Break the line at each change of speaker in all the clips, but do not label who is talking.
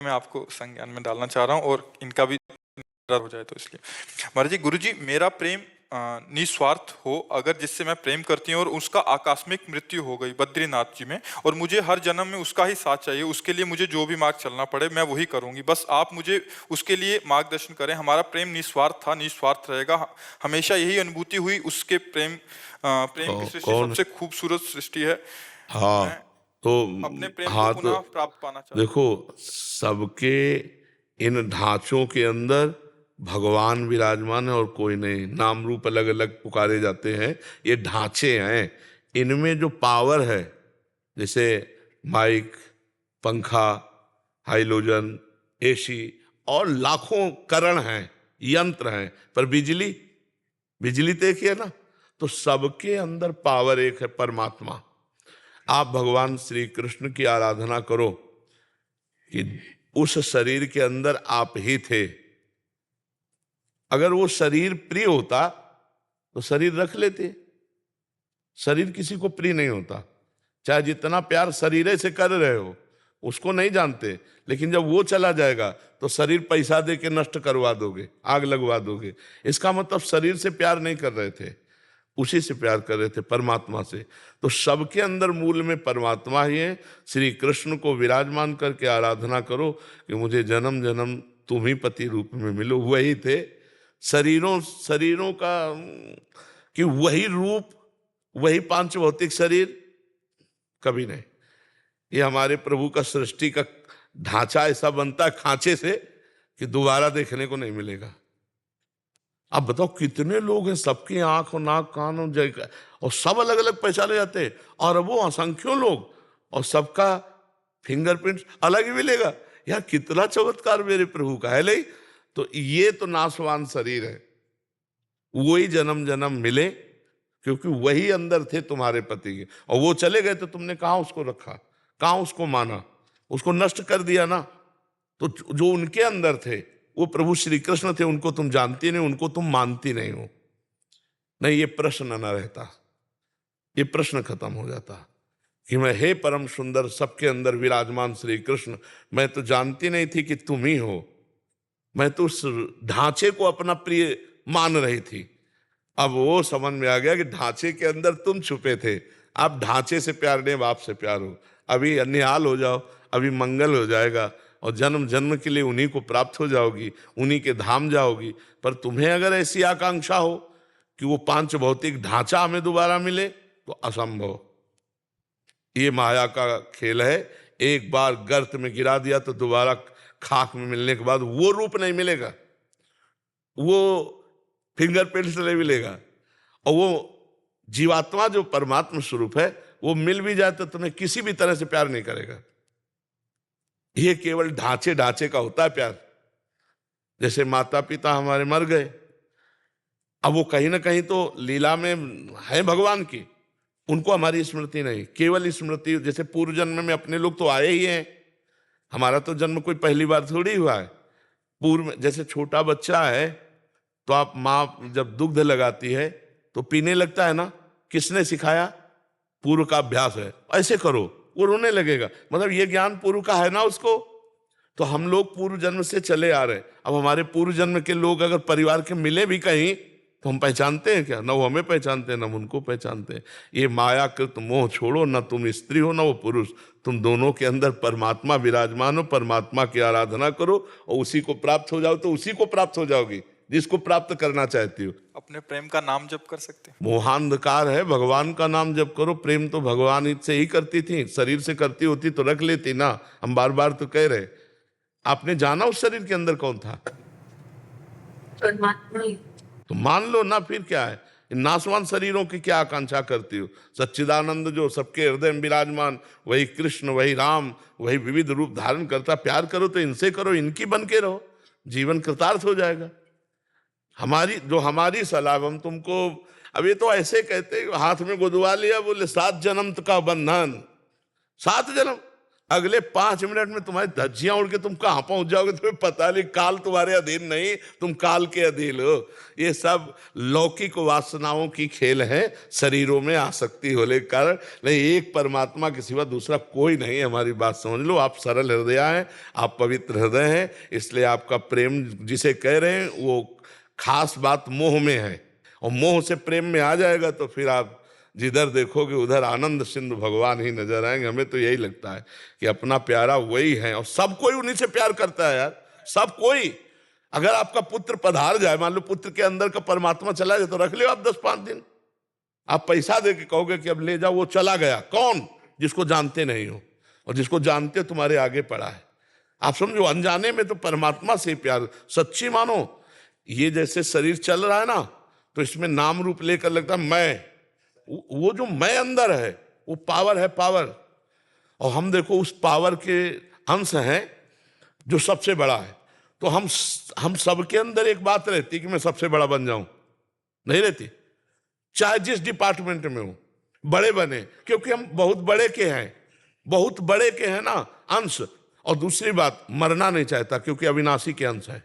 मैं आपको संज्ञान में डालना चाह रहा हूँ और इनका भी हो जाए तो इसलिए। महाराज जी, गुरु जी, मेरा प्रेम निस्वार्थ हो अगर जिससे मैं प्रेम करती हूँ और उसका आकस्मिक मृत्यु हो गई बद्रीनाथ जी में, और मुझे हर जन्म में उसका ही साथ चाहिए, उसके लिए मुझे जो भी मार्ग चलना पड़े मैं वही करूंगी, बस आप मुझे उसके लिए मार्गदर्शन करें। हमारा प्रेम निस्वार्थ था, निस्वार्थ रहेगा, हमेशा यही अनुभूति हुई। उसके प्रेम प्रेम की सृष्टि
कौन?
सबसे खूबसूरत सृष्टि है।
हाँ,
मैं
तो
अपने प्रेम को
हाँ, तो
पुनः प्राप्त पाना चाहता हूँ।
देखो, सबके इन ढांचों के अंदर भगवान विराजमान है और कोई नहीं। नाम रूप अलग अलग पुकारे जाते हैं, ये ढांचे हैं। इनमें जो पावर है, जैसे माइक, पंखा, हाइलोजन, एसी और लाखों करण हैं, यंत्र हैं, पर बिजली, बिजली तो एक ही है ना। तो सबके अंदर पावर एक है, परमात्मा। आप भगवान श्री कृष्ण की आराधना करो कि उस शरीर के अंदर आप ही थे। अगर वो शरीर प्रिय होता तो शरीर रख लेते। शरीर किसी को प्रिय नहीं होता, चाहे जितना प्यार शरीर से कर रहे हो, उसको नहीं जानते। लेकिन जब वो चला जाएगा तो शरीर पैसा दे के नष्ट करवा दोगे, आग लगवा दोगे। इसका मतलब शरीर से प्यार नहीं कर रहे थे, उसी से प्यार कर रहे थे, परमात्मा से। तो सबके अंदर मूल में परमात्मा ही है। श्री कृष्ण को विराजमान करके आराधना करो कि मुझे जन्म जन्म तुम ही पति रूप में मिलो। वही थे शरीरों शरीरों का, कि वही रूप, वही पांच भौतिक शरीर कभी नहीं। ये हमारे प्रभु का सृष्टि का ढांचा ऐसा बनता है खांचे से कि दोबारा देखने को नहीं मिलेगा। अब बताओ कितने लोग हैं, सबकी आंख और नाक कान और सब अलग अलग पहचाने जाते हैं, और वो असंख्यों लोग, और सबका फिंगरप्रिंट अलग ही मिलेगा। यार कितना चमत्कार मेरे प्रभु का है। नहीं तो ये तो नाशवान शरीर है, वही जन्म जन्म मिले, क्योंकि वही अंदर थे तुम्हारे पति के, और वो चले गए तो तुमने कहाँ उसको रखा, कहाँ उसको माना, उसको नष्ट कर दिया ना। तो जो उनके अंदर थे वो प्रभु श्री कृष्ण थे, उनको तुम जानती नहीं, उनको तुम मानती नहीं हो। नहीं, ये प्रश्न न रहता, ये प्रश्न खत्म हो जाता कि मैं हे परम सुंदर सबके अंदर विराजमान श्री कृष्ण, मैं तो जानती नहीं थी कि तुम ही हो। मैं तो उस ढांचे को अपना प्रिय मान रही थी। अब वो समझ में आ गया कि ढांचे के अंदर तुम छुपे थे। आप ढांचे से प्यार नहीं, बाप से प्यार हो। अभी निहाल हो जाओ, अभी मंगल हो जाएगा, और जन्म जन्म के लिए उन्हीं को प्राप्त हो जाओगी, उन्हीं के धाम जाओगी। पर तुम्हें अगर ऐसी आकांक्षा हो कि वो पांच भौतिक ढांचा हमें दोबारा मिले, तो असंभव। ये माया का खेल है। एक बार गर्त में गिरा दिया तो दोबारा खाक में मिलने के बाद वो रूप नहीं मिलेगा, वो फिंगरप्रिंट से नहीं मिलेगा। और वो जीवात्मा जो परमात्मा स्वरूप है, वो मिल भी जाए तो तुम्हें किसी भी तरह से प्यार नहीं करेगा। ये केवल ढांचे ढांचे का होता है प्यार। जैसे माता पिता हमारे मर गए, अब वो कहीं ना कहीं तो लीला में है भगवान की, उनको हमारी स्मृति नहीं, केवल स्मृति। जैसे पूर्व जन्म में अपने लोग तो आए ही हैं, हमारा तो जन्म कोई पहली बार थोड़ी हुआ है। पूर्व में जैसे छोटा बच्चा है तो आप माँ जब दुग्ध लगाती है तो पीने लगता है ना, किसने सिखाया? पूर्व का अभ्यास है, ऐसे करो, वो रोने लगेगा। मतलब ये ज्ञान पूर्व का है ना उसको। तो हम लोग पूर्व जन्म से चले आ रहे। अब हमारे पूर्व जन्म के लोग अगर परिवार के मिले भी कहीं तो हम पहचानते हैं क्या? न वो हमें पहचानते हैं, न उनको पहचानते हैं। ये मायाकृत मोह छोड़ो, न तुम स्त्री हो न वो पुरुष, तुम दोनों के अंदर परमात्मा विराजमान हो। परमात्मा की आराधना करो और उसी को प्राप्त हो जाओ, तो उसी को प्राप्त हो जाओगी जिसको प्राप्त करना चाहती हो।
अपने प्रेम का नाम जप कर सकते हैं।
मोहांधकार है, भगवान का नाम जप करो। प्रेम तो भगवान से ही करती थी, शरीर से करती होती तो रख लेती ना। हम बार बार तो कह रहे, आपने जाना उस शरीर के अंदर कौन था? तो मान लो ना, फिर क्या है? इन नाशवान शरीरों की क्या आकांक्षा करती हो? सच्चिदानंद जो सबके हृदय में विराजमान, वही कृष्ण, वही राम, वही विविध रूप धारण करता। प्यार करो तो इनसे करो, इनकी बन के रहो, जीवन कृतार्थ हो जाएगा। हमारी सलाह, हम तुमको अब ये तो ऐसे कहते हाथ में गुदवा लिया, बोले 7 जन्म का बंधन। 7 जन्म? अगले 5 मिनट में तुम्हारी धज्जियां उड़ के तुम कहां पहुंच जाओगे तुम्हें पता नहीं। काल तुम्हारे अधीन नहीं, तुम काल के अधीन हो। ये सब लौकिक वासनाओं की खेल है, शरीरों में आसक्ति होने के कारण। नहीं, एक परमात्मा के सिवा दूसरा कोई नहीं है। हमारी बात समझ लो। आप सरल हृदय हैं, आप पवित्र हृदय हैं, इसलिए आपका प्रेम जिसे कह रहे हैं वो खास बात मोह में है। और मोह से प्रेम में आ जाएगा तो फिर आप जिधर देखोगे उधर आनंद सिंधु भगवान ही नजर आएंगे। हमें तो यही लगता है कि अपना प्यारा वही है, और सब कोई उन्हीं से प्यार करता है यार, सब कोई। अगर आपका पुत्र पधार जाए, मान लो पुत्र के अंदर का परमात्मा चला जाए, तो रख लियो आप 10-5 दिन। आप पैसा दे के कहोगे कि अब ले जाओ, वो चला गया। कौन? जिसको जानते नहीं हो, और जिसको जानते हो तुम्हारे आगे पड़ा है। आप समझो, अनजाने में तो परमात्मा से प्यार सच्ची मानो। ये जैसे शरीर चल रहा है ना, तो इसमें नाम रूप लेकर लगता है मैं, वो जो मैं अंदर है वो पावर है, पावर। और हम देखो उस पावर के अंश हैं जो सबसे बड़ा है। तो हम सबके अंदर एक बात रहती कि मैं सबसे बड़ा बन जाऊं, नहीं रहती। चाहे जिस डिपार्टमेंट में हो बड़े बने, क्योंकि हम बहुत बड़े के हैं, बहुत बड़े के हैं ना अंश। और दूसरी बात, मरना नहीं चाहता क्योंकि अविनाशी के अंश है।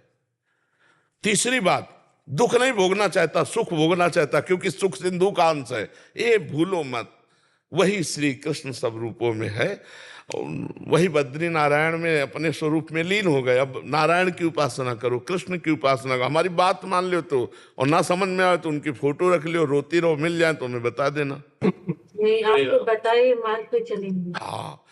तीसरी बात, दुख नहीं भोगना चाहता, सुख भोगना चाहता क्योंकि सुख सिंधु का अंश है। ये भूलो मत, वही श्री कृष्ण सब रूपों में है। वही बद्री नारायण में अपने स्वरूप में लीन हो गए। अब नारायण की उपासना करो, कृष्ण की उपासना करो। हमारी बात मान लो तो, और ना समझ में आए तो उनकी फोटो रख लियो, रोती रहो, मिल जाए तो हमें बता देना।
नहीं, आपको बताइए, मान पे चलेंगे।
हाँ,